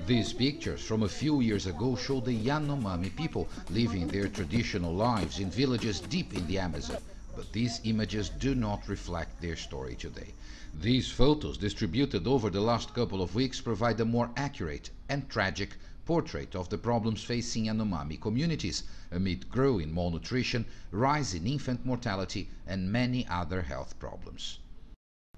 These pictures from a few years ago show the Yanomami people living their traditional lives in villages deep in the Amazon, but these images do not reflect their story today. These photos, distributed over the last couple of weeks, provide a more accurate and tragic portrait of the problems facing Yanomami communities amid growing malnutrition, rise in infant mortality, and many other health problems.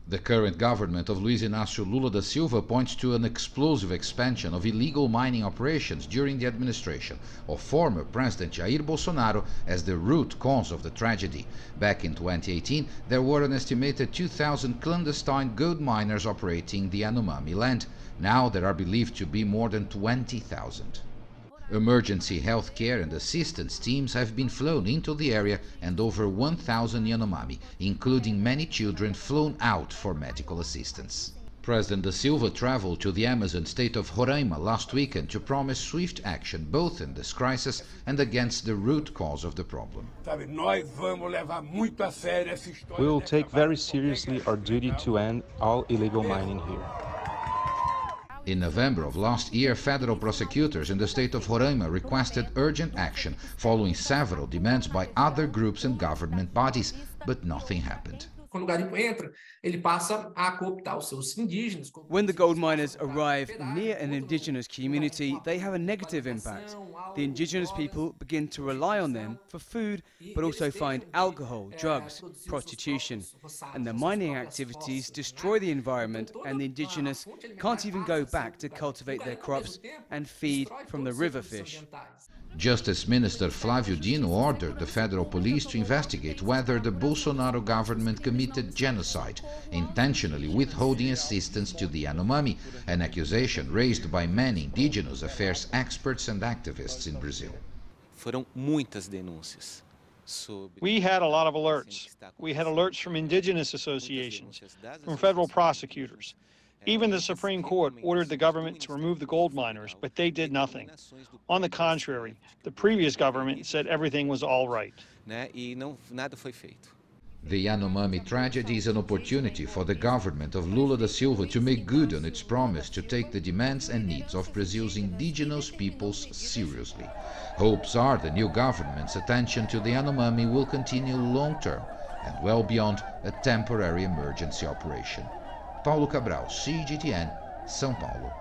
The current government of Luiz Lula da Silva points to an explosive expansion of illegal mining operations during the administration of former President Jair Bolsonaro as the root cause of the tragedy. Back in 2018, there were an estimated 2,000 clandestine gold miners operating the Yanomami land. Now there are believed to be more than 20,000. Emergency health care and assistance teams have been flown into the area, and over 1,000 Yanomami, including many children, flown out for medical assistance. President da Silva traveled to the Amazon state of Roraima last weekend to promise swift action both in this crisis and against the root cause of the problem. We will take very seriously our duty to end all illegal mining here. In November of last year, federal prosecutors in the state of Roraima requested urgent action following several demands by other groups and government bodies, but nothing happened. When the gold miners arrive near an indigenous community, they have a negative impact. The indigenous people begin to rely on them for food, but also find alcohol, drugs, prostitution. And the mining activities destroy the environment, and the indigenous can't even go back to cultivate their crops and feed from the river fish. Justice Minister Flávio Dino ordered the federal police to investigate whether the Bolsonaro government committed genocide, intentionally withholding assistance to the Yanomami, an accusation raised by many indigenous affairs experts and activists in Brazil. Foram muitas denúncias. We had a lot of alerts. We had alerts from indigenous associations, from federal prosecutors. Even the Supreme Court ordered the government to remove the gold miners, but they did nothing. On the contrary, the previous government said everything was all right. Nada foi feito. The Yanomami tragedy is an opportunity for the government of Lula da Silva to make good on its promise to take the demands and needs of Brazil's indigenous peoples seriously. Hopes are the new government's attention to the Yanomami will continue long-term and well beyond a temporary emergency operation. Paulo Cabral, CGTN, São Paulo.